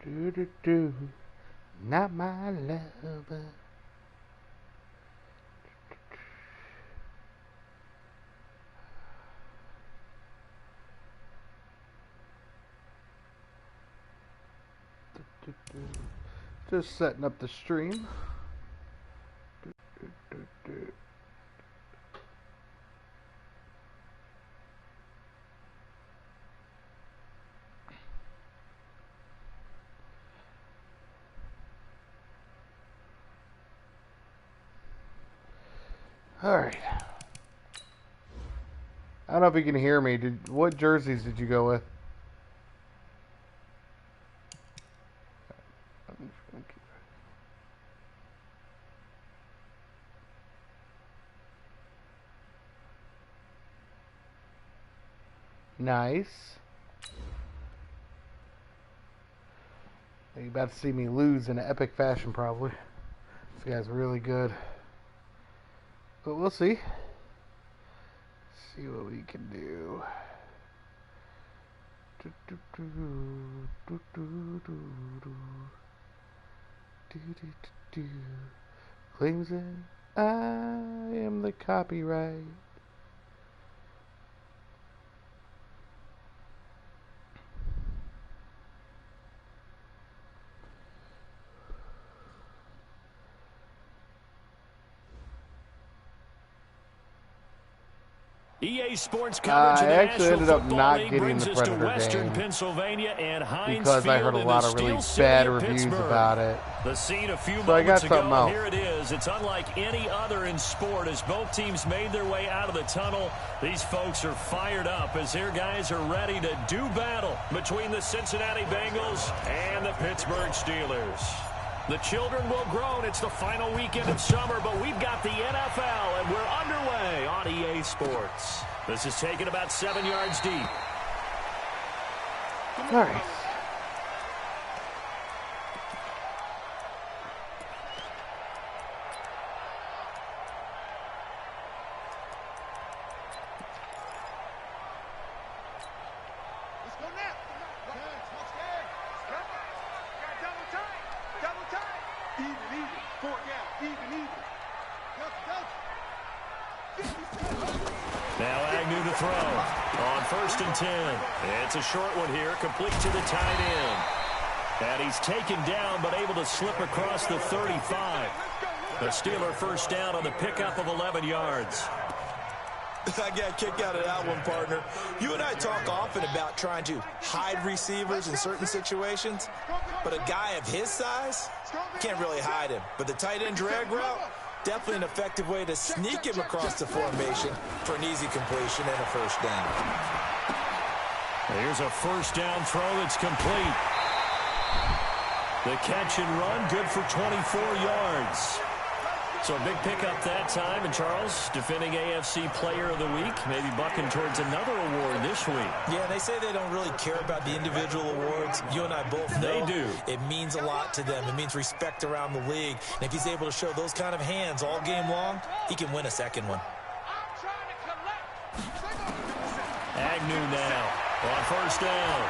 Do do do, not my lover. Just setting up the stream. All right. I don't know if you can hear me. What jerseys did you go with? Nice. You're about to see me lose in an epic fashion, probably. This guy's really good. But we'll see. See what we can do. Claims that I am the copyright. EA Sports coverage of the actually National ended up Football not League getting brings the us to Predator Western game Pennsylvania and Heinz because I heard Field a in lot the of really Steel City bad of reviews Pittsburgh. about it. The scene a few So I got moments ago, something and else. here it is. It's unlike any other in sport as both teams made their way out of the tunnel. These folks are fired up as their guys are ready to do battle between the Cincinnati Bengals and the Pittsburgh Steelers. The children will grow, and it's the final weekend of summer, but we've got the NFL, and we're underway on EA Sports. This is taken about 7 yards deep. All right. Now Agnew to throw on 1st and 10. It's a short one here, complete to the tight end. And he's taken down, but able to slip across the 35. The Steeler first down on the pickup of 11 yards. I got a kick out of that one, partner. You and I talk often about trying to hide receivers in certain situations, but a guy of his size can't really hide him. But the tight end drag route, definitely an effective way to sneak him across the formation for an easy completion and a first down. Here's a first down throw that's complete. The catch and run, good for 24 yards. So a big pickup that time. And Charles, defending AFC Player of the Week, maybe bucking towards another award this week. Yeah, they say they don't really care about the individual awards. You and I both know they do. It means a lot to them. It means respect around the league. And if he's able to show those kind of hands all game long, he can win a second one. Agnew now on first down.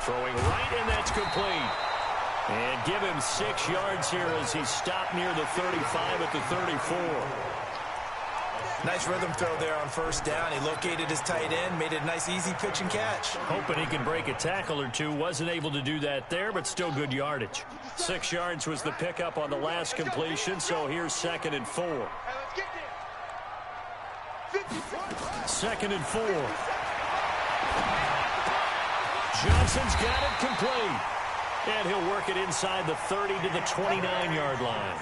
Throwing right, and that's complete. And give him 6 yards here as he stopped near the 35 at the 34. Nice rhythm throw there on first down. He located his tight end, made it a nice easy pitch and catch. Hoping he can break a tackle or two. Wasn't able to do that there, but still good yardage. 6 yards was the pickup on the last completion, so here's 2nd and 4. 2nd and 4. Johnson's got it complete. And he'll work it inside the 30 to the 29-yard line.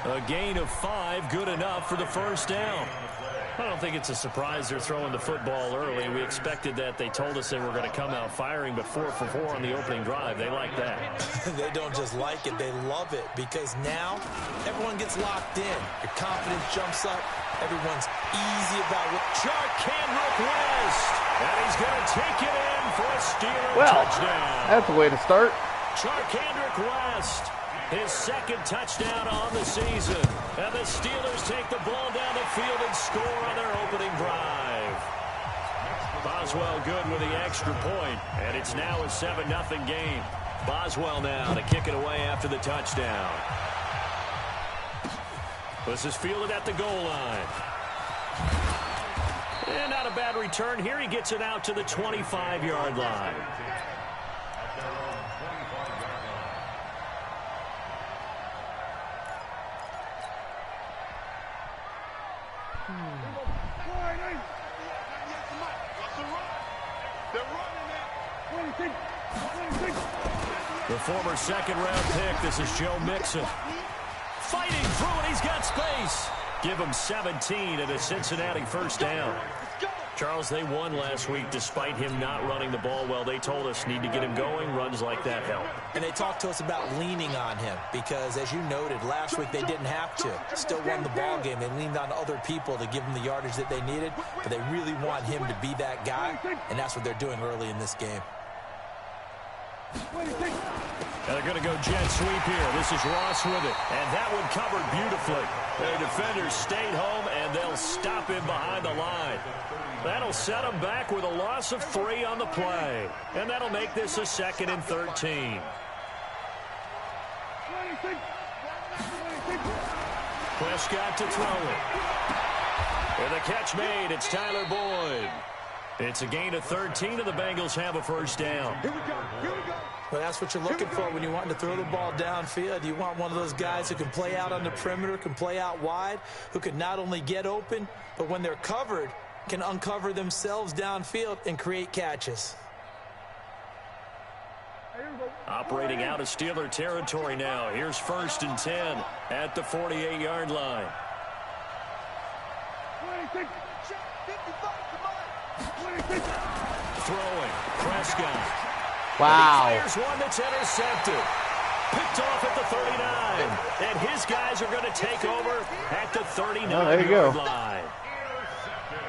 A gain of 5, good enough for the first down. I don't think it's a surprise they're throwing the football early. We expected that. They told us they were going to come out firing, but 4 for 4 on the opening drive. They like that. They don't just like it, they love it, because now everyone gets locked in. Your confidence jumps up. Everyone's easy about it. Kendrick West, and he's going to take it in for a Steeler touchdown. That's a way to start. Kendrick West, his 2nd touchdown on the season. And the Steelers take the ball down the field and score on their opening drive. Boswell good with the extra point, and it's now a 7-0 game. Boswell now to kick it away after the touchdown. This is fielded at the goal line. And not a bad return here. He gets it out to the 25-yard line. The former second-round pick, this is Joe Mixon. Fighting through it, he's got space. Give him 17 and a Cincinnati first down. Charles, they won last week despite him not running the ball well. They told us need to get him going. Runs like that help. And they talked to us about leaning on him because, as you noted, last week they didn't have to. Still won the ball game. They leaned on other people to give them the yardage that they needed, but they really want him to be that guy, and that's what they're doing early in this game. And they're going to go jet sweep here. This is Ross with it. And that one covered beautifully. The defenders stayed home, and they'll stop him behind the line. That'll set him back with a loss of 3 on the play. And that'll make this a 2nd and 13. Prescott to throw it. With a catch made, it's Tyler Boyd. It's a gain of 13, and the Bengals have a first down. Here we go. Well, that's what you're looking for when you want to throw the ball downfield. You want one of those guys who can play out on the perimeter, can play out wide, who can not only get open, but when they're covered, can uncover themselves downfield and create catches. Operating out of Steeler territory now. Here's 1st and 10 at the 48-yard line. Throwing. Prescott. Wow. And he fires one that's intercepted. Picked off at the 39. And his guys are going to take over at the 39-yard line.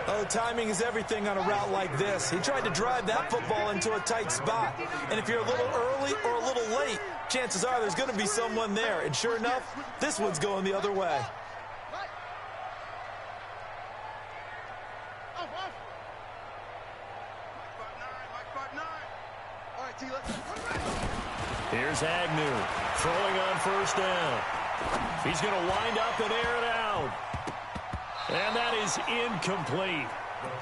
Oh, timing is everything on a route like this. He tried to drive that football into a tight spot. And if you're a little early or a little late, chances are there's going to be someone there. And sure enough, this one's going the other way. Here's Agnew throwing on first down. He's going to wind up and air it out. And that is incomplete.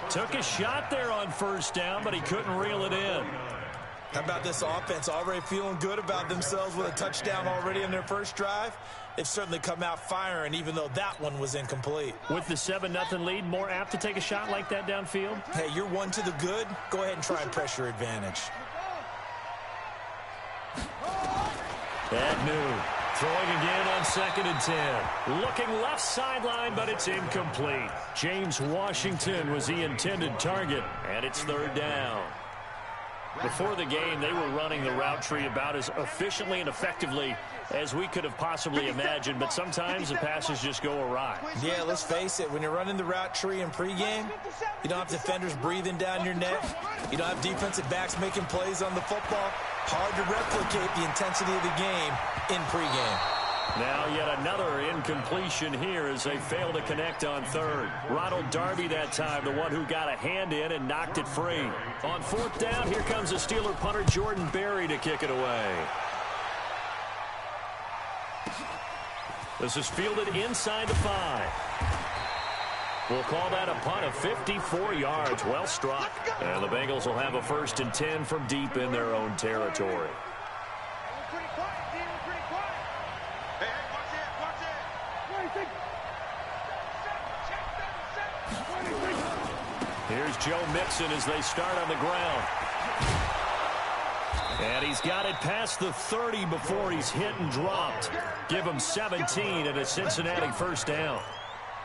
Took a shot there on first down, but he couldn't reel it in. How about this offense? Already feeling good about themselves with a touchdown already in their first drive. They've certainly come out firing, even though that one was incomplete. With the 7-0 lead, more apt to take a shot like that downfield? Hey, you're one to the good. Go ahead and try and press your advantage. Agnew throwing again on 2nd and 10. Looking left sideline, but it's incomplete. James Washington was the intended target, and it's 3rd down. Before the game, they were running the route tree about as efficiently and effectively as we could have possibly imagined, but sometimes the passes just go awry. Yeah, let's face it. When you're running the route tree in pregame, you don't have defenders breathing down your neck. You don't have defensive backs making plays on the football. Hard to replicate the intensity of the game in pregame. Now yet another incompletion here as they fail to connect on 3rd. Ronald Darby that time, the one who got a hand in and knocked it free. On 4th down, here comes the Steeler punter Jordan Berry to kick it away. This is fielded inside the 5. We'll call that a punt of 54 yards. Well struck. And the Bengals will have a 1st and 10 from deep in their own territory. Here's Joe Mixon as they start on the ground. And he's got it past the 30 before he's hit and dropped. Give him 17 and a Cincinnati first down.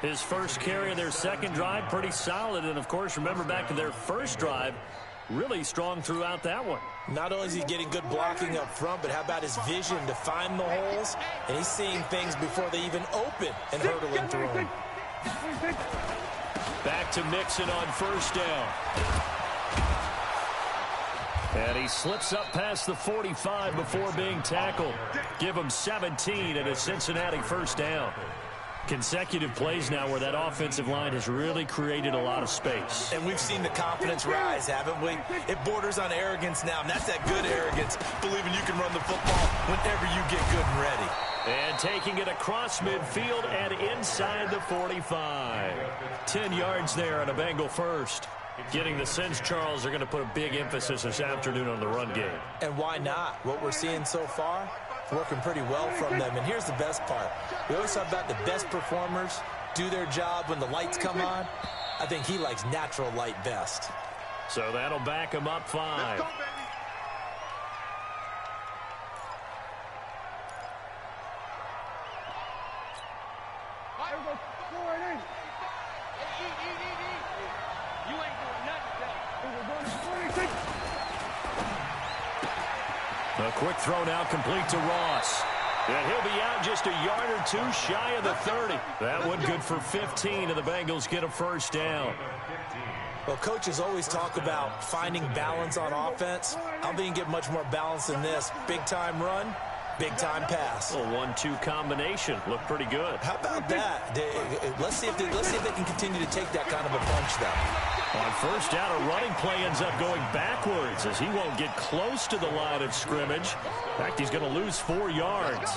His first carry of their second drive, pretty solid. And, of course, remember back to their first drive, really strong throughout that one. Not only is he getting good blocking up front, but how about his vision to find the holes? And he's seeing things before they even open and hurdling through them. Back to Mixon on first down. And he slips up past the 45 before being tackled. Give him 17 and a Cincinnati first down. Consecutive plays now where that offensive line has really created a lot of space. And we've seen the confidence rise, haven't we? It borders on arrogance now, and that's that good arrogance, believing you can run the football whenever you get good and ready. And taking it across midfield and inside the 45. 10 yards there on a Bengal first. Getting the sense, Charles, are going to put a big emphasis this afternoon on the run game. And why not? What we're seeing so far, working pretty well from them. And here's the best part. We always talk about the best performers do their job when the lights come on. I think he likes natural light best. So that'll back him up 5. A quick throw now complete to Ross. And he'll be out just a yard or two shy of the 30. That one good for 15, and the Bengals get a first down. Well, coaches always talk about finding balance on offense. I don't think you can get much more balance than this. Big-time run, big-time pass. A 1-2 combination. Looked pretty good. How about that? Let's see if they can continue to take that kind of a punch, though. On first down, a running play ends up going backwards as he won't get close to the line of scrimmage. In fact, he's going to lose 4 yards.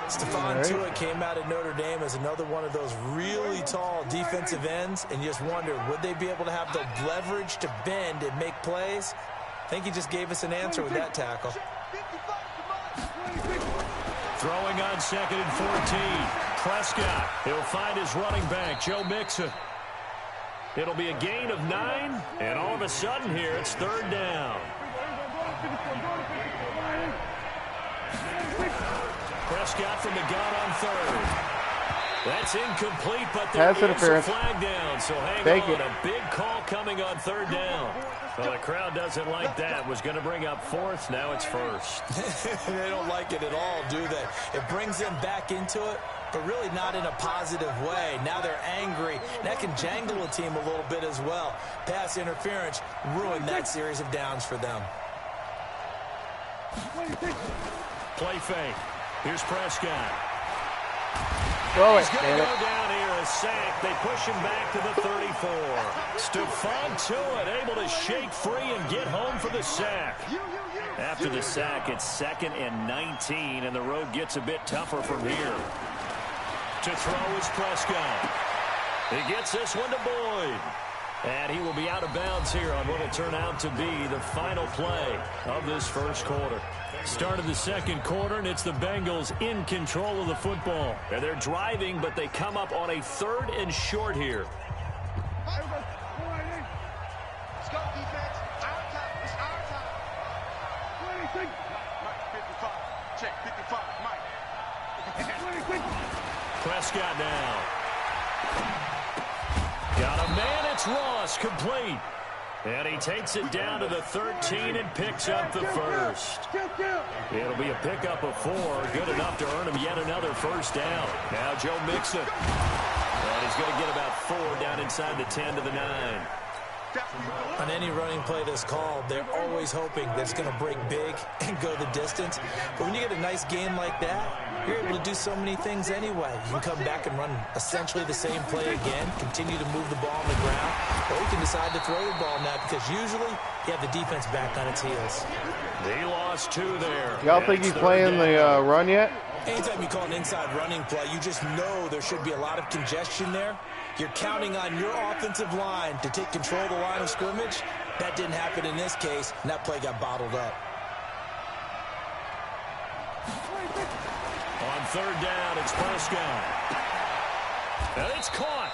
Stephon Tuitt came out of Notre Dame as another one of those really tall defensive ends, and you just wonder, would they be able to have the leverage to bend and make plays? I think he just gave us an answer with that tackle. Throwing on 2nd and 14. Prescott, he'll find his running back, Joe Mixon. It'll be a gain of 9, and all of a sudden here, it's 3rd down. Prescott from the gun on 3rd. That's incomplete, but there is a flag down, so hang on. A big call coming on 3rd down. Well, the crowd doesn't like that. Was going to bring up 4th. Now it's 1st. They don't like it at all, do they? It brings them back into it, but really not in a positive way. Now they're angry. That can jangle a team a little bit as well. Pass interference ruined that series of downs for them. Play fake. Here's Prescott. Throw it. He's going to go down here, a sack. They push him back to the 34. Stephon Tuitt able to shake free and get home for the sack. After the sack, it's 2nd and 19, and the road gets a bit tougher from here. To throw is Prescott. He gets this one to Boyd. And he will be out of bounds here on what will turn out to be the final play of this first quarter. Start of the second quarter, and it's the Bengals in control of the football. And they're driving, but they come up on a 3rd and short here. Let's go, defense. Our time. It's our time. Mike, 55. Check, 55. Mike. Prescott now. Got a man, it's Ross, complete. And he takes it down to the 13 and picks up the first. It'll be a pickup of 4, good enough to earn him yet another first down. Now Joe Mixon. And he's going to get about 4 down inside the 10 to the 9. On any running play that's called, they're always hoping that it's going to break big and go the distance. But when you get a nice game like that, you're able to do so many things anyway. You can come back and run essentially the same play again, continue to move the ball on the ground, or you can decide to throw the ball now because usually you have the defense back on its heels. He lost 2 there. Y'all think he's playing the run yet? Anytime you call an inside running play, you just know there should be a lot of congestion there. You're counting on your offensive line to take control of the line of scrimmage. That didn't happen in this case, and that play got bottled up. On 3rd down, it's Prescott. And it's caught.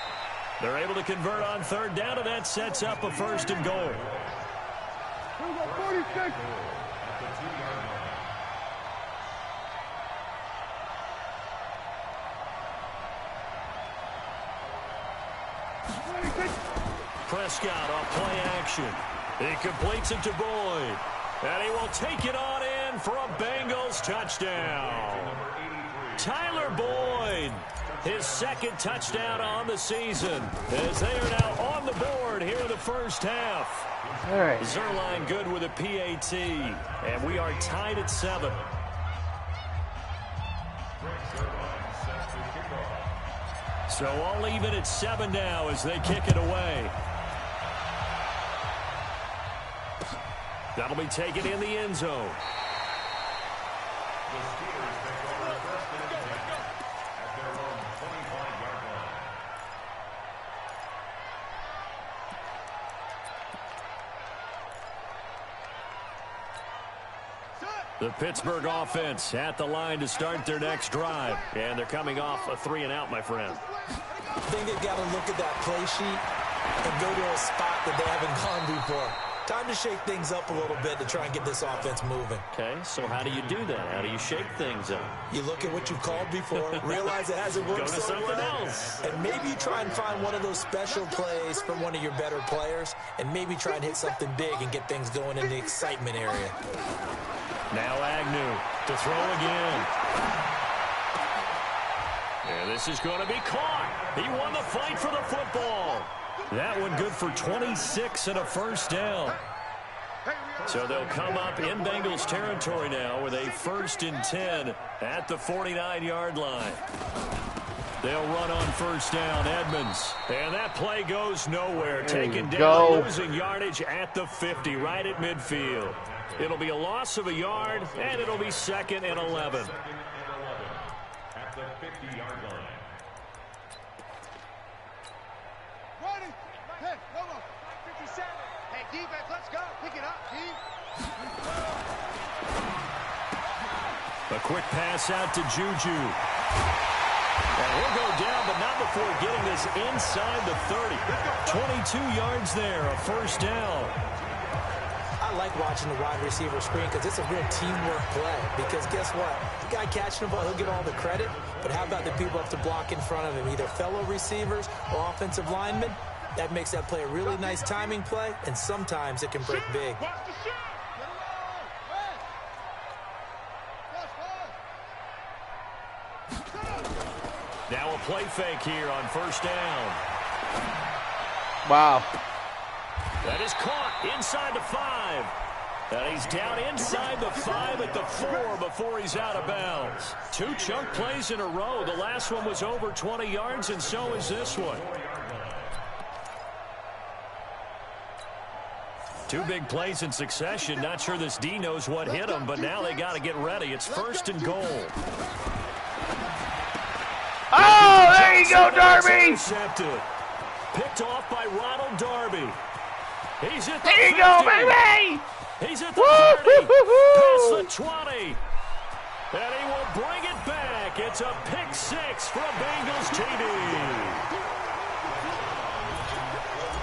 They're able to convert on 3rd down, and that sets up a 1st and goal. Prescott off play action. He completes it to Boyd. And he will take it on in for a Bengals touchdown. Tyler Boyd, his 2nd touchdown on the season, as they are now on the board here in the first half. All right. Zerline good with a PAT, and we are tied at 7. So all even at 7 now as they kick it away. That'll be taken in the end zone. The Pittsburgh offense at the line to start their next drive. And they're coming off a 3-and-out, my friend. I think they've got to look at that play sheet and go to a spot that they haven't gone before. Time to shake things up a little bit to try and get this offense moving. Okay, so how do you do that? How do you shake things up? You look at what you've called before, realize it hasn't worked Go to so something well, else. and maybe you try and find one of those special plays from one of your better players, and maybe try and hit something big and get things going in the excitement area. Now Agnew to throw again. And this is going to be caught. He won the fight for the football. That one good for 26 and a first down. So they'll come up in Bengals territory now with a 1st and 10 at the 49-yard line. They'll run on first down, Edmonds. And that play goes nowhere. Taken down, losing yardage at the 50, right at midfield. It'll be a loss of a yard, and it'll be 2nd and 11. At the 50-yard line. Ready? Hey, hold on. 57. Hey, defense, let's go. Pick it up, Steve. A quick pass out to Juju. And he'll go down, but not before getting this inside the 30. 22 yards there, a first down. I like watching the wide receiver screen because it's a real teamwork play. Because guess what? The guy catching the ball, he'll get all the credit. But how about the people up to block in front of him, either fellow receivers or offensive linemen? That makes that play a really nice timing play, and sometimes it can break big. Watch the shot. Now a play fake here on first down. Wow. That is caught inside the 5. And he's down inside the 5 at the 4 before he's out of bounds. 2 chunk plays in a row. The last one was over 20 yards, and so is this one. 2 big plays in succession. Not sure this D knows what hit him, but now they got to get ready. It's 1st and goal. Oh, there you go, Darby! Intercepted. Picked off by Ronald Darby. He's at the There you 50. go, baby! He's at the 30. Past the 20. And he will bring it back. It's a pick 6 for a Bengals TD.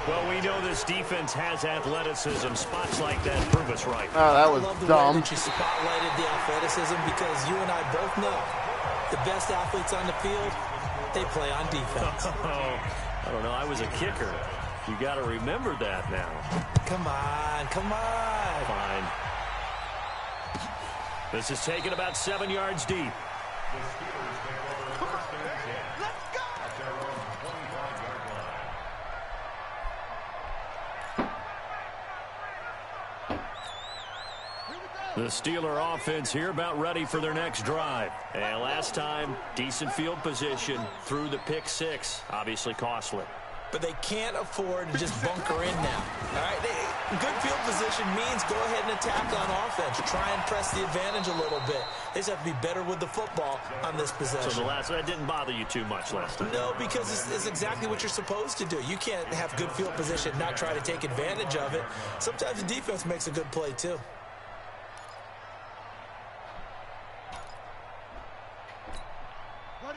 Well, we know this defense has athleticism. Spots like that prove us right. Oh, that was I love the dumb. way that you spotlighted the athleticism because you and I both know the best athletes on the field, they play on defense. I don't know. I was a kicker. You got to remember that now. Come on, come on. Fine. This is taken about 7 yards deep. The Steeler offense here about ready for their next drive. And last time, decent field position through the pick 6. Obviously costly. But they can't afford to just bunker in now. All right, good field position means go ahead and attack on offense. Try and press the advantage a little bit. They just have to be better with the football on this possession. So that didn't bother you too much last time? No, because it's exactly what you're supposed to do. You can't have good field position and not try to take advantage of it. Sometimes the defense makes a good play, too.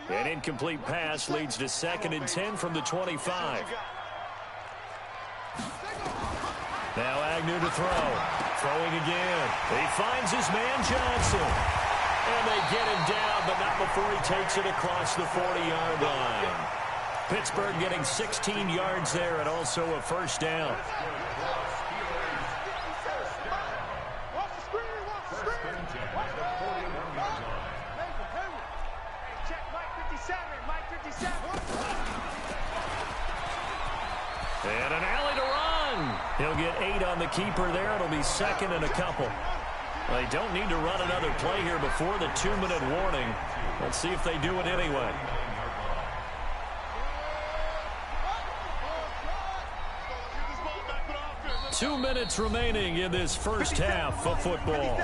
An incomplete pass leads to 2nd and 10 from the 25. Now Agnew to throw. Throwing again. He finds his man Johnson. And they get him down, but not before he takes it across the 40-yard line. Pittsburgh getting 16 yards there and also a first down. And an alley to run. He'll get 8 on the keeper there. It'll be 2nd and a couple. They don't need to run another play here before the 2-minute warning. Let's see if they do it anyway. 2 minutes remaining in this first half of football.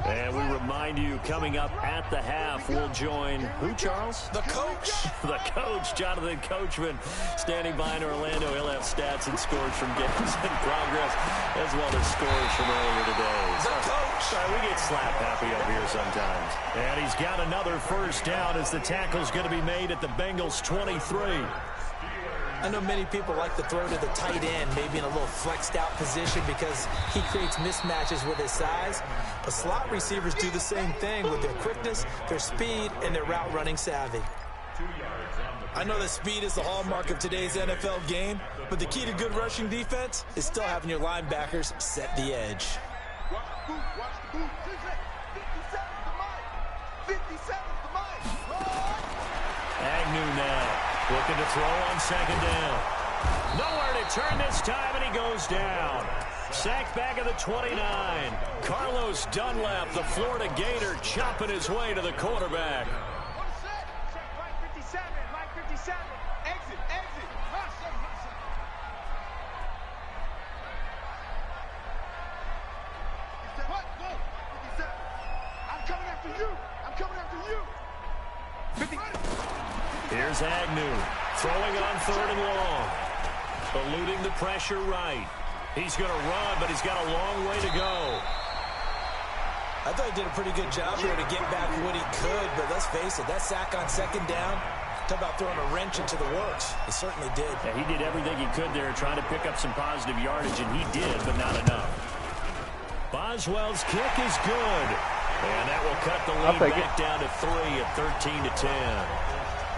And we remind you, coming up at the half, we'll join who, Charles? The coach. The coach, Jonathan Coachman, standing by in Orlando. He'll have stats and scores from games in progress, as well as scores from earlier today. The coach. Sorry, we get slap happy up here sometimes. And he's got another first down as the tackle's going to be made at the Bengals 23. I know many people like to throw to the tight end, maybe in a little flexed out position because he creates mismatches with his size. But slot receivers do the same thing with their quickness, their speed, and their route running savvy. I know that speed is the hallmark of today's NFL game, but the key to good rushing defense is still having your linebackers set the edge. Watch the boot. 57's the mic. 57's the mic. Agnew now. Looking to throw on second down. Nowhere to turn this time, and he goes down. Sacked back at the 29. Carlos Dunlap, the Florida Gator, chopping his way to the quarterback. Check Mike 57. Mike 57. Exit. What? Go. 57. I'm coming after you. 50. Here's Agnew, throwing it on third and long. Eluding the pressure right. He's going to run, but he's got a long way to go. I thought he did a pretty good job here to get back what he could, but let's face it, that sack on second down, talk about throwing a wrench into the works. He certainly did. Yeah, he did everything he could there, trying to pick up some positive yardage, and he did, but not enough. Boswell's kick is good, and that will cut the lead back down to 3 at 13-10.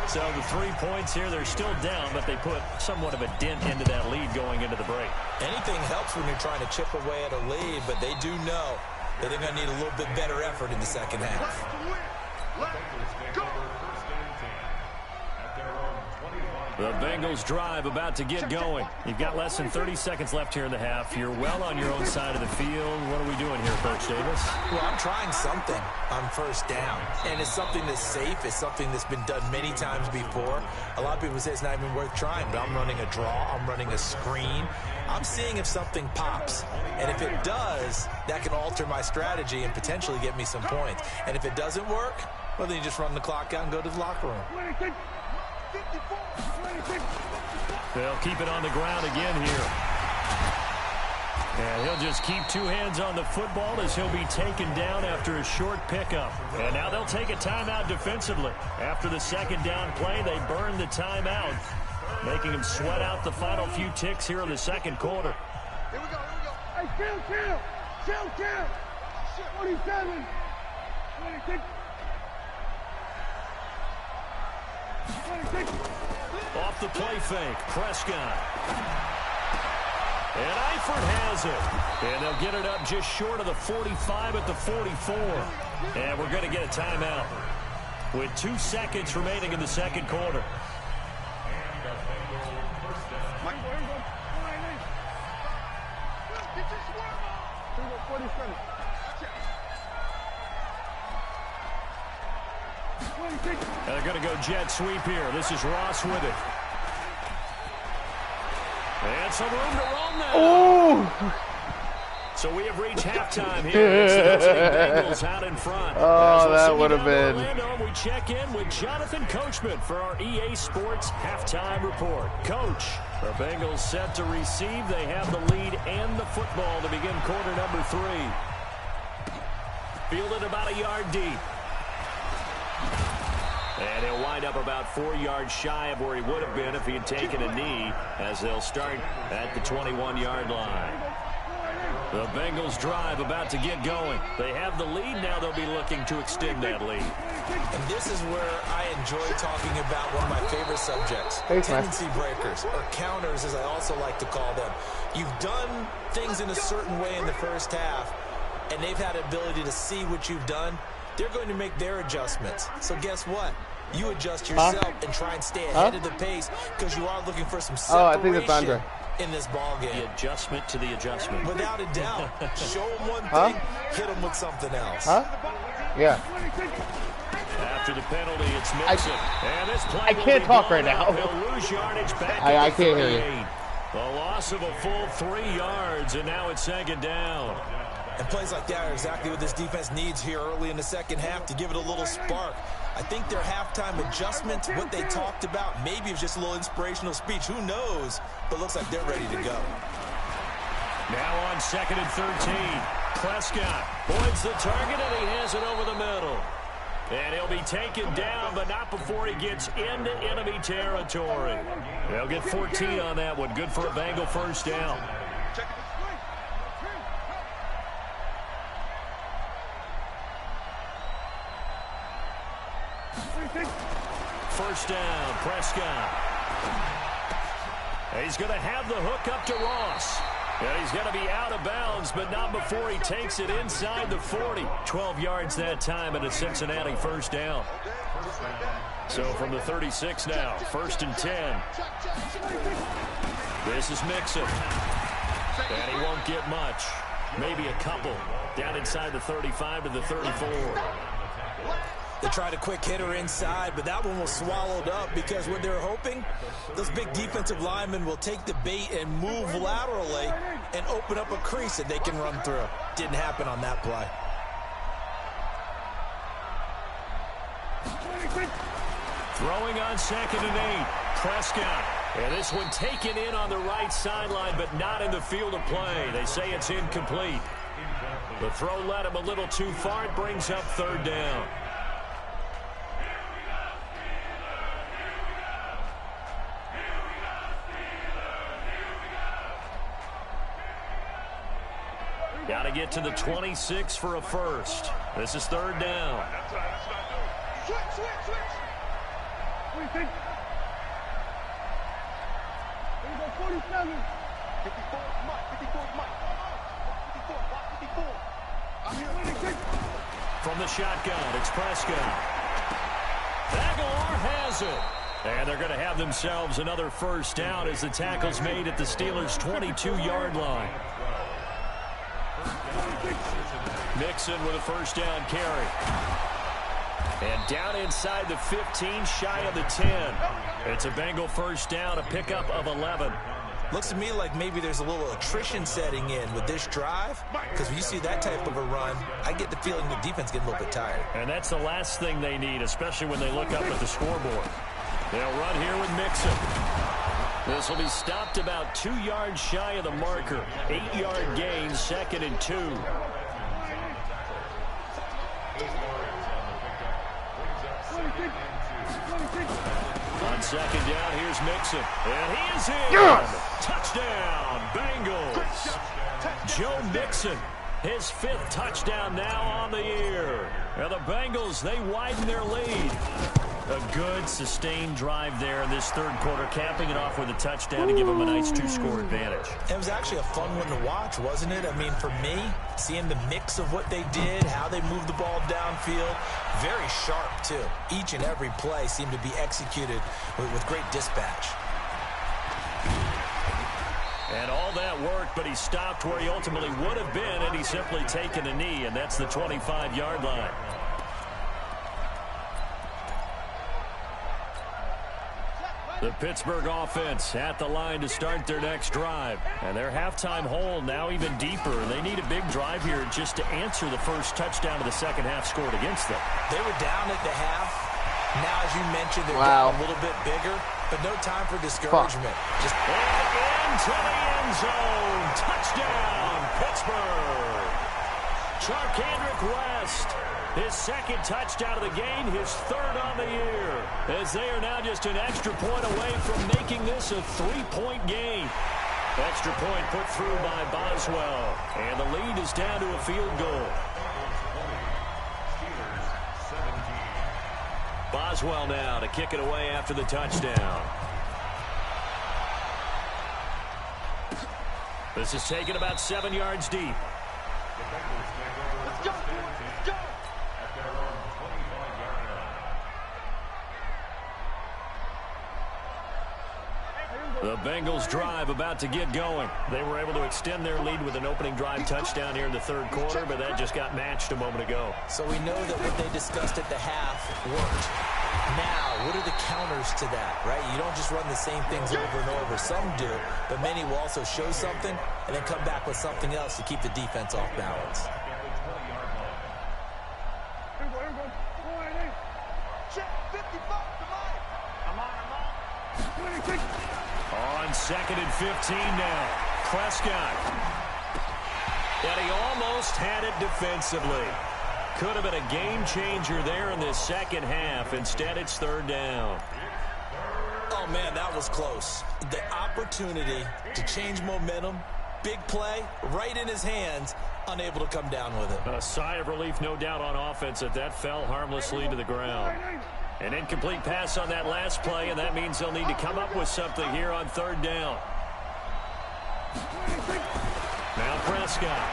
So the 3 points here, they're still down, but they put somewhat of a dent into that lead going into the break. Anything helps when you're trying to chip away at a lead, but they do know that they're going to need a little bit better effort in the second half. The Bengals drive about to get going. You've got less than 30 seconds left here in the half. You're well on your own side of the field. What are we doing here, Coach Davis? Well, I'm trying something on first down, and it's something that's safe. It's something that's been done many times before. A lot of people say it's not even worth trying, but I'm running a draw. I'm running a screen. I'm seeing if something pops, and if it does, that can alter my strategy and potentially get me some points. And if it doesn't work, well, then you just run the clock out and go to the locker room. They'll keep it on the ground again here. And he'll just keep 2 hands on the football as he'll be taken down after a short pickup. And now they'll take a timeout defensively. After the second down play, they burn the timeout, making him sweat out the final few ticks here in the second quarter. Here we go. Hey, chill. 27. 26. Off the play fake, Prescott. And Eifert has it. And they'll get it up just short of the 45 at the 44. And we're going to get a timeout with 2 seconds remaining in the second quarter. And they're going to go jet sweep here. This is Ross with it. And some room to roam now. Oh! So we have reached halftime here. It's the Bengals out in front. Oh, that would have been. Orlando, we check in with Jonathan Coachman for our EA Sports halftime report. Coach, the Bengals set to receive. They have the lead and the football to begin quarter number 3. Fielded about a yard deep. And he'll wind up about 4 yards shy of where he would have been if he had taken a knee, as they'll start at the 21-yard line. The Bengals drive about to get going. They have the lead. Now they'll be looking to extend that lead. And this is where I enjoy talking about one of my favorite subjects, tendency breakers, or counters as I also like to call them. You've done things in a certain way in the first half, and they've had the ability to see what you've done. They're going to make their adjustments. So guess what? You adjust yourself and try and stay ahead of the pace because you are looking for some separation. Oh, I think it's Andre. in this ball game. The adjustment to the adjustment. Without a doubt. Show them one thing, hit them with something else. Huh? Yeah. After the penalty, it's Mixon. And this play I can't talk right now. He'll lose yardage back I can't hear you. A loss of a full 3 yards, and now it's second down. And plays like that are exactly what this defense needs here early in the second half to give it a little spark. I think their halftime adjustments, what they talked about, maybe it was just a little inspirational speech. Who knows? But looks like they're ready to go. Now on 2nd and 13. Prescott voids the target, and he has it over the middle. And he'll be taken down, but not before he gets into enemy territory. They'll get 14 on that one. Good for a Bengal first down. First down, Prescott. He's going to have the hook up to Ross. And he's going to be out of bounds, but not before he takes it inside the 40. 12 yards that time, and a Cincinnati first down. So from the 36 now, 1st and 10. This is Mixon. And he won't get much. Maybe a couple. Down inside the 35 to the 34. They tried a quick hitter inside, but that one was swallowed up because what they're hoping, those big defensive linemen will take the bait and move laterally and open up a crease that they can run through. Didn't happen on that play. Throwing on 2nd and 8. Prescott. And this one taken in on the right sideline, but not in the field of play. They say it's incomplete. The throw led him a little too far. It brings up 3rd down. Got to get to the 26 for a first. This is 3rd down. Switch. What do you think? There you go, 47. 54, Mike. 54, Mike. 54. I'm here. What do you think? From the shotgun, it's Prescott. Aguilar has it. And they're going to have themselves another first down as the tackle's made at the Steelers' 22-yard line. Mixon with a first down carry. And down inside the 15, shy of the 10. It's a Bengal first down, a pickup of 11. Looks to me like maybe there's a little attrition setting in with this drive, because when you see that type of a run, I get the feeling the defense getting a little bit tired. And that's the last thing they need, especially when they look up at the scoreboard. They'll run here with Mixon. This will be stopped about 2 yards shy of the marker. 8-yard gain, 2nd and 2. On 2nd down, here's Mixon. And he is in. Yes! Touchdown, Bengals. Joe Mixon, his 5th touchdown now on the year. And the Bengals, they widen their lead. A good, sustained drive there in this 3rd quarter, capping it off with a touchdown to give them a nice 2-score advantage. It was actually a fun one to watch, wasn't it? I mean, for me, seeing the mix of what they did, how they moved the ball downfield, very sharp, too. Each and every play seemed to be executed with great dispatch. And all that worked, but he stopped where he ultimately would have been, and he's simply taken a knee, and that's the 25-yard line. The Pittsburgh offense at the line to start their next drive. And their halftime hole now even deeper. They need a big drive here just to answer the first touchdown of the second half scored against them. They were down at the half. Now, as you mentioned, they're getting a little bit bigger, but no time for discouragement. Just into the end zone. Touchdown, Pittsburgh. Charkandrick West. His 2nd touchdown of the game, his 3rd on the year. As they are now just an extra point away from making this a 3-point game. Extra point put through by Boswell. And the lead is down to a field goal. Boswell now to kick it away after the touchdown. This is taken about 7 yards deep. Let's go. The The Bengals drive about to get going. They were able to extend their lead with an opening drive touchdown here in the third quarter, but that just got matched a moment ago. So we know that what they discussed at the half worked. Now, what are the counters to that, right? You don't just run the same things over and over. Some do, but many will also show something and then come back with something else to keep the defense off balance. On 2nd and 15 now. Prescott. And he almost had it defensively. Could have been a game changer there in this second half. Instead, it's third down. Oh, man, that was close. The opportunity to change momentum, big play, right in his hands, unable to come down with it. A sigh of relief, no doubt, on offense that fell harmlessly to the ground. An incomplete pass on that last play, and that means they'll need to come up with something here on third down. Now Prescott.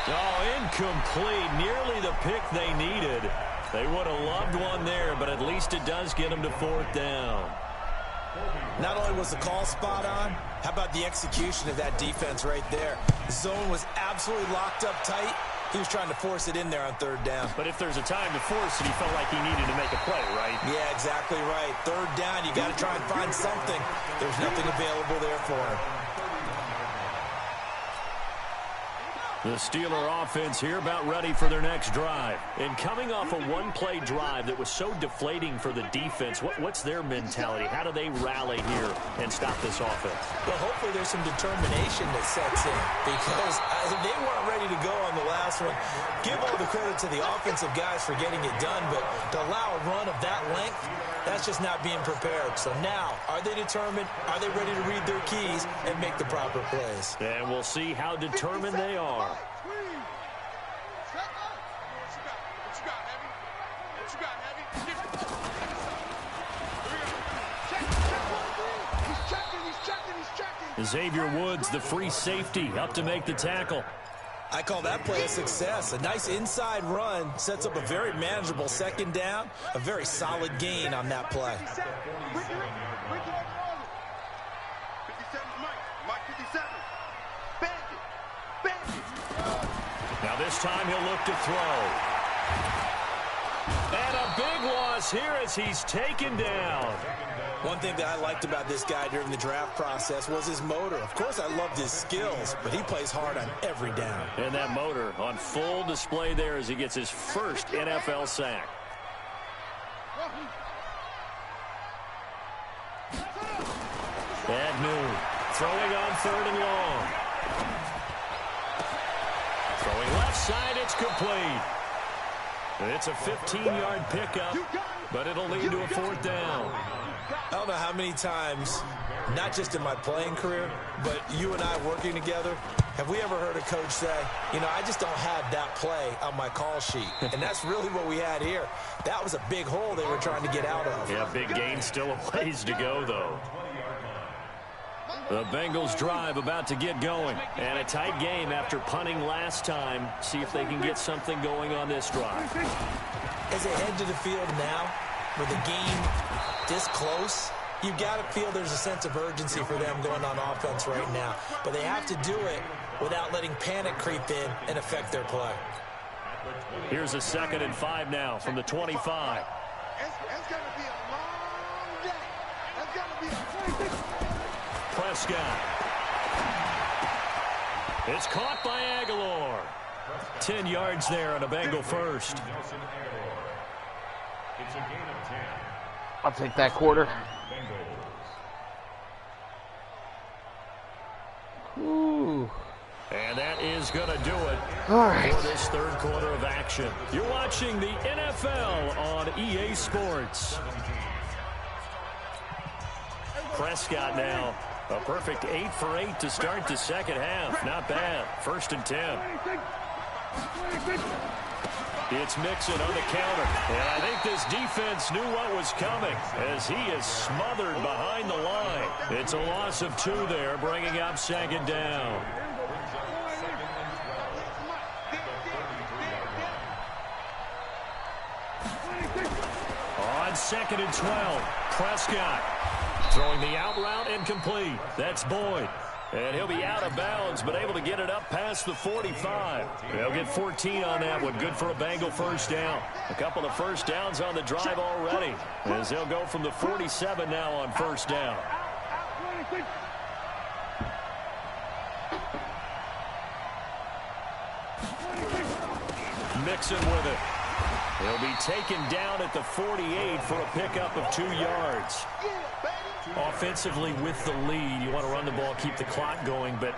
Oh, incomplete. Nearly the pick they needed. They would have loved one there, but at least it does get them to fourth down. Not only was the call spot on, how about the execution of that defense right there? The zone was absolutely locked up tight. He was trying to force it in there on third down. But if there's a time to force it, he felt like he needed to make a play, right? Yeah, exactly right. Third down, you got to try and find something. There's nothing available there for him. The Steeler offense here about ready for their next drive. And coming off a one-play drive that was so deflating for the defense, what's their mentality? How do they rally here and stop this offense? Well, hopefully there's some determination that sets in because they weren't ready to go on the last one. Give all the credit to the offensive guys for getting it done, but to allow a run of that length, that's just not being prepared. So now, are they determined? Are they ready to read their keys and make the proper plays? And we'll see how determined they are. Xavier Woods, the free safety, up to make the tackle. I call that play a success. A nice inside run sets up a very manageable second down. A very solid gain on that play. Now this time he'll look to throw. And a big loss here as he's taken down. One thing that I liked about this guy during the draft process was his motor. Of course, I loved his skills, but he plays hard on every down. And that motor on full display there as he gets his first NFL sack. Agnew throwing on third and long. Throwing left side, it's complete. It's a 15-yard pickup, but it'll lead to a fourth down. I don't know how many times, not just in my playing career, but you and I working together, have we ever heard a coach say, you know, I just don't have that play on my call sheet. And that's really what we had here. That was a big hole they were trying to get out of. Yeah, big gain, still a ways to go, though. The Bengals drive about to get going. And a tight game after punting last time. See if they can get something going on this drive. As they head to the field now, with the game this close, you've got to feel there's a sense of urgency for them going on offense right now. But they have to do it without letting panic creep in and affect their play. Here's a 2nd and 5 now from the 25. It's going to be a long day. It's going to be a Prescott. It's caught by Aguilar. 10 yards there on a Bengal first. It's a gain of 10. I'll take that quarter. Ooh. And that is going to do it All right. for this third quarter of action. You're watching the NFL on EA Sports. Prescott now. A perfect 8 for 8 to start the second half. Not bad. 1st and 10. It's Mixon on the counter. And I think this defense knew what was coming as he is smothered behind the line. It's a loss of 2 there, bringing up 2nd down. On 2nd and 12, Prescott. Throwing the out route incomplete. That's Boyd. And he'll be out of bounds, but able to get it up past the 45. They'll get 14 on that one. Good for a Bengal first down. A couple of first downs on the drive already, as they'll go from the 47 now on first down. Mixon with it. He'll be taken down at the 48 for a pickup of 2 yards. Offensively with the lead, you want to run the ball, keep the clock going, but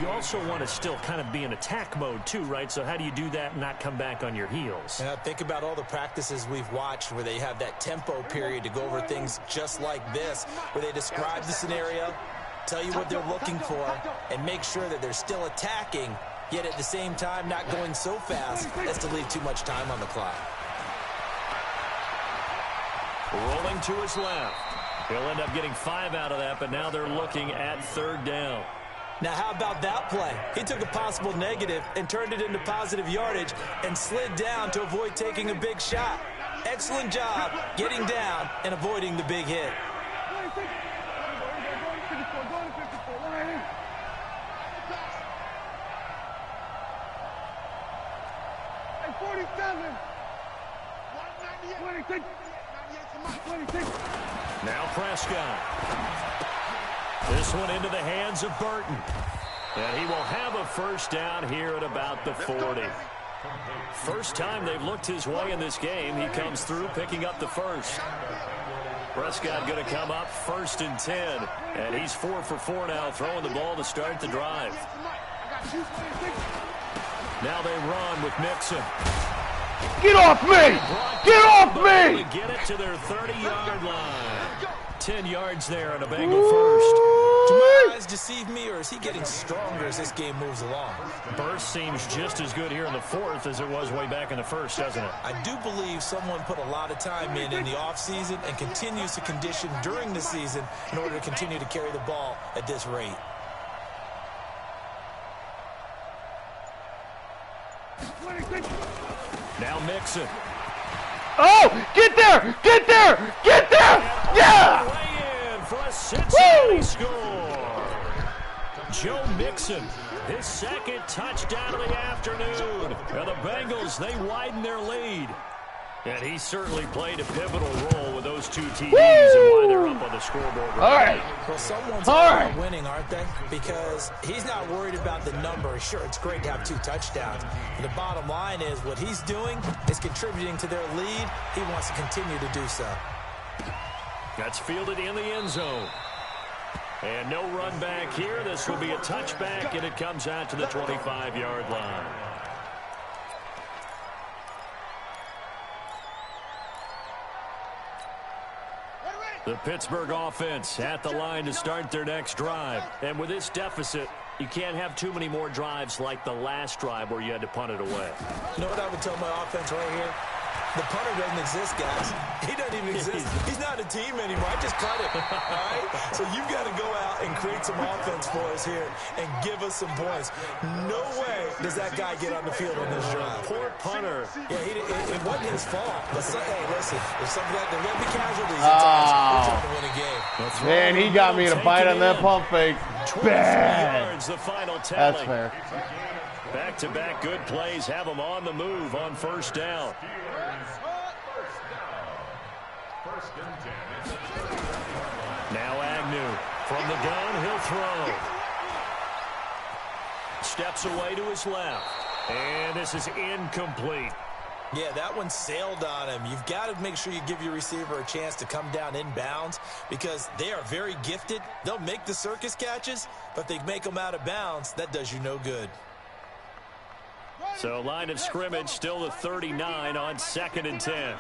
you also want to still kind of be in attack mode too, right? So how do you do that and not come back on your heels? And I think about all the practices we've watched where they have that tempo period to go over things just like this, where they describe the scenario, tell you what they're looking for, and make sure that they're still attacking, yet at the same time not going so fast as to leave too much time on the clock. Rolling to his left. He'll end up getting 5 out of that, but now they're looking at 3rd down. Now, how about that play? He took a possible negative and turned it into positive yardage and slid down to avoid taking a big shot. Excellent job getting down and avoiding the big hit. Now Prescott. This one into the hands of Burton. And he will have a first down here at about the 40. First time they've looked his way in this game. He comes through picking up the first. Prescott going to come up 1st and 10. And he's 4 for 4 now, throwing the ball to start the drive. Now they run with Mixon. Get off me! Get off me! Get it to their 30-yard line. 10 yards there on a Bengal first. Do my eyes deceive me, or is he getting stronger as this game moves along? Burst seems just as good here in the 4th as it was way back in the 1st, doesn't it? I do believe someone put a lot of time in the offseason and continues to condition during the season in order to continue to carry the ball at this rate. Now Mixon. Oh! Get there! Get there! Get there! Yeah! Way in for a Cincinnati score. Joe Mixon, his 2nd touchdown of the afternoon. And the Bengals, they widen their lead. And he certainly played a pivotal role with those 2 TDs and why they're up on the scoreboard. All right. Well, someone's all about winning, aren't they? Because he's not worried about the number. Sure, it's great to have 2 touchdowns. But the bottom line is what he's doing is contributing to their lead. He wants to continue to do so. That's fielded in the end zone. And no run back here. This will be a touchback, and it comes out to the 25-yard line. The Pittsburgh offense at the line to start their next drive. And with this deficit, you can't have too many more drives like the last drive where you had to punt it away. You know what I would tell my offense right here? The punter doesn't exist, guys. He doesn't even exist. He's not a team anymore. I just cut it. All right? So you've got to go out and create some offense for us here and give us some points. No way does that guy get on the field on this drive. Poor punter. Yeah, it wasn't his fault. But hey, listen, if something like there will be casualties at times, we're trying to win a game. Man, he got me to bite on that pump fake. Bad. Yards, the final tally. That's fair. Back-to-back good plays have them on the move on first down. Now Agnew from the gun, he'll throw. Steps away to his left. And this is incomplete. Yeah, that one sailed on him. You've got to make sure you give your receiver a chance to come down inbounds because they are very gifted. They'll make the circus catches, but if they make them out of bounds, that does you no good. So line of scrimmage still the 39 on 2nd and 10.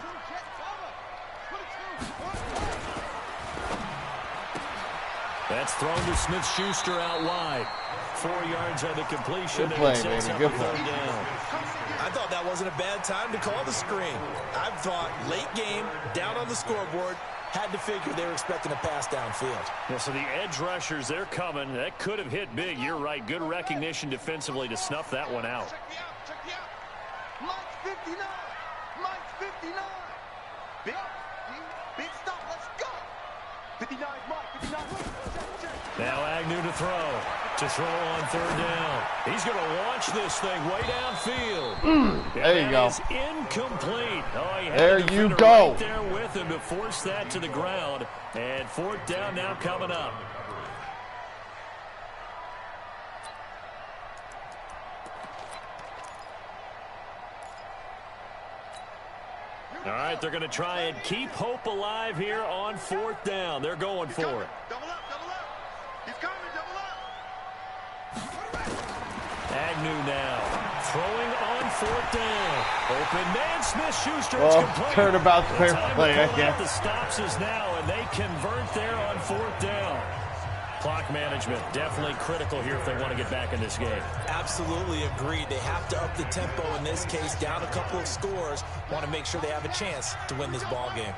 That's thrown to Smith-Schuster out wide. 4 yards on the completion. Good play, and it sets baby. up Good a play. 3rd down. I thought that wasn't a bad time to call the screen. I thought late game, down on the scoreboard, had to figure they were expecting a pass downfield. Yeah, so the edge rushers, they're coming. That could have hit big. You're right. Good recognition defensively to snuff that one out. Check me out. Mike's 59. Mike's 59. Big stop. Let's go. 59 Mike. 59 Now Agnew to throw. To throw on 3rd down. He's going to launch this thing way downfield. There you go. That is incomplete. Oh, he had There a you defender go. right there with him to force that to the ground. And 4th down now coming up. All right, they're going to try and keep hope alive here on 4th down. They're going for it. Double up, double up. He's coming, double up. Agnew now throwing on 4th down. Open man, Smith-Schuster is Oh, complete. turnabout's The fair time play, to pull yeah. out the stops is now, and they convert there on 4th down. Clock management definitely critical here if they want to get back in this game. Absolutely agreed. They have to up the tempo in this case, down a couple of scores. Want to make sure they have a chance to win this ball game.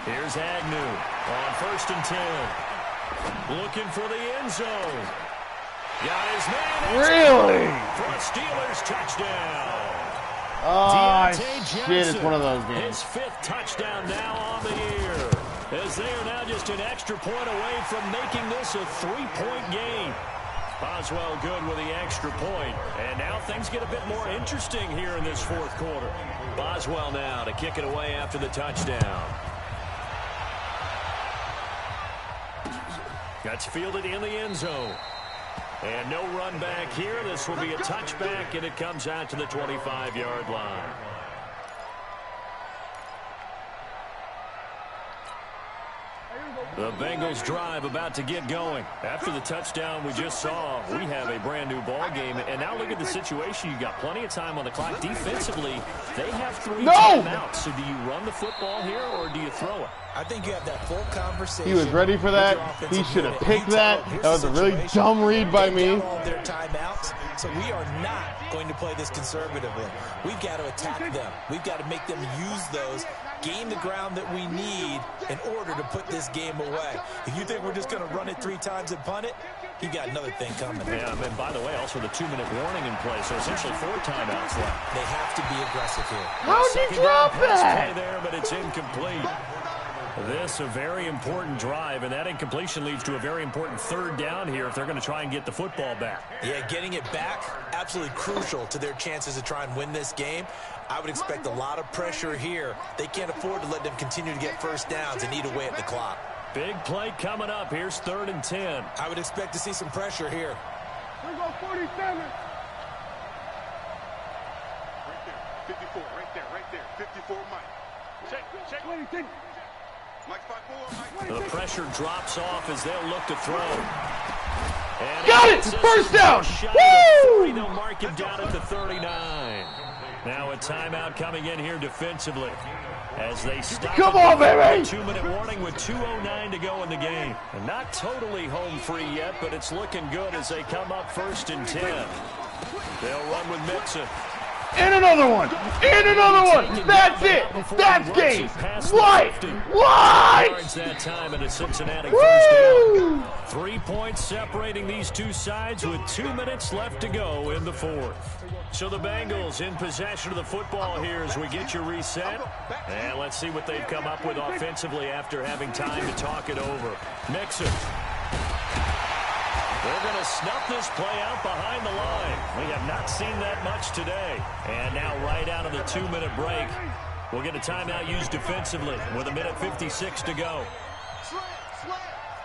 Here's Agnew on 1st and 10. Looking for the end zone. Got his man. Really? For a Steelers touchdown. Oh, Deontay shit, it's Johnson, one of those games. His 5th touchdown now on the year. As they are now just an extra point away from making this a 3-point game. Boswell good with the extra point. And now things get a bit more interesting here in this 4th quarter. Boswell now to kick it away after the touchdown. That's fielded in the end zone. And no run back here. This will be a touchback, and it comes out to the 25-yard line. The Bengals drive about to get going. After the touchdown we just saw, we have a brand new ball game. And now look at the situation. You've got plenty of time on the clock. Defensively, they have 3 timeouts. So do you run the football here or do you throw it? I think you have that full conversation. He was ready for that. He should have picked that. That was a really dumb read by me. All their timeouts, so we are not going to play this conservatively. We've got to attack them. We've got to make them use those, gain the ground that we need in order to put this game away. If you think we're just going to run it 3 times and punt it, you got another thing coming. Yeah, and by the way, also the 2-minute warning in play, so essentially 4 timeouts left. They have to be aggressive here. How'd you drop Play that? there, but it's incomplete. This a very important drive, and that incompletion leads to a very important 3rd down here if they're going to try and get the football back. Yeah, getting it back, absolutely crucial to their chances to try and win this game. I would expect a lot of pressure here. They can't afford to let them continue to get 1st downs and eat away at the clock. Big play coming up. Here's 3rd and 10. I would expect to see some pressure here. Here we go, 47. Right there, 54, right there. 54, Mike. Check. 26. Mike 54, Mike. The pressure drops off as they'll look to throw. And Got it! First down! Woo! They'll mark him down at the 39. Now a timeout coming in here defensively as they stop. Come on, baby! 2-minute warning with 2:09 to go in the game. And not totally home free yet, but it's looking good as they come up 1st and 10. They'll run with Mixon. And another one! And another one! That's it! That's game! What? What? That time in a Cincinnati Woo! first down. 3 points separating these two sides with 2 minutes left to go in the 4th. So the Bengals in possession of the football here as we get you reset. And let's see what they've come up with offensively after having time to talk it over. Mixon. They're going to snuff this play out behind the line. We have not seen that much today. And now right out of the 2-minute break, we'll get a timeout used defensively with 1:56 to go.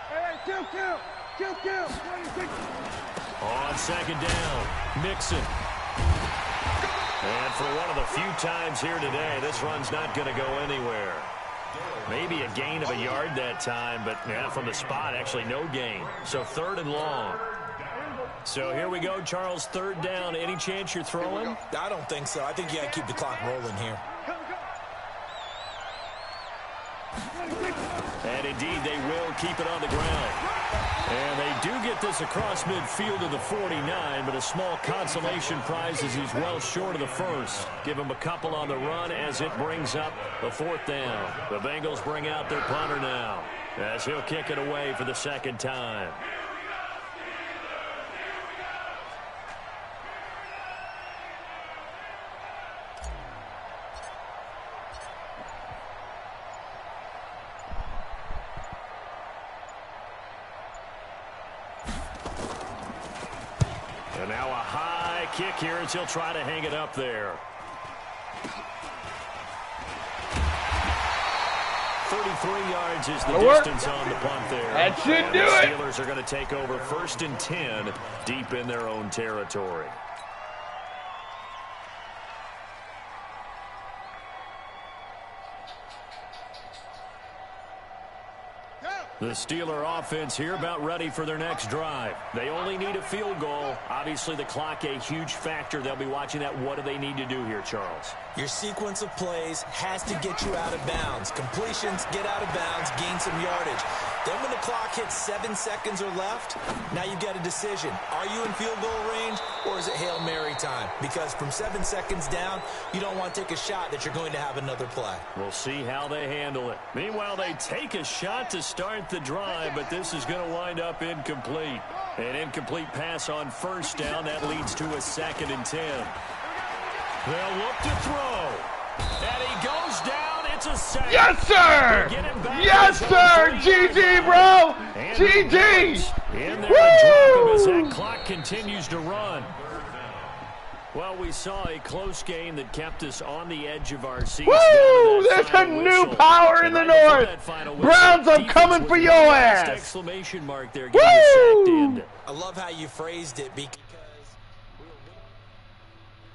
Hey, kill. On 2nd down, Mixon. And for one of the few times here today, this run's not going to go anywhere. Maybe a gain of a yard that time, but yeah, from the spot, actually no gain. So 3rd and long. So here we go, Charles, 3rd down. Any chance you're throwing? I don't think so. I think you got to keep the clock rolling here. And indeed, they will keep it on the ground. And they do get this across midfield to the 49, but a small consolation prize as he's well short of the 1st. Give him a couple on the run as it brings up the 4th down. The Bengals bring out their punter now as he'll kick it away for the 2nd time. kick here as he'll try to hang it up there. 33 yards is the distance on the punt there. That should do it. it. The Steelers are going to take over 1st and 10 deep in their own territory. The Steeler offense here about ready for their next drive. They only need a field goal. Obviously, the clock a huge factor. They'll be watching that. What do they need to do here, Charles? Your sequence of plays has to get you out of bounds. Completions, get out of bounds, gain some yardage. Then when the clock hits 7 seconds or left, now you get a decision. Are you in field goal range or is it Hail Mary time? Because from 7 seconds down, you don't want to take a shot that you're going to have another play. We'll see how they handle it. Meanwhile, they take a shot to start the drive, but this is going to wind up incomplete. An incomplete pass on 1st down. That leads to a 2nd and 10. They'll look to throw. And he goes down. It's a sack. Yes, sir! Yes, sir! GG, bro! GG! In there to drop him as that clock continues to run. Well, we saw a close game that kept us on the edge of our seats. Woo! There's a new power in the North. Browns, I'm coming for your ass. Exclamation mark there. Woo! I love how you phrased it because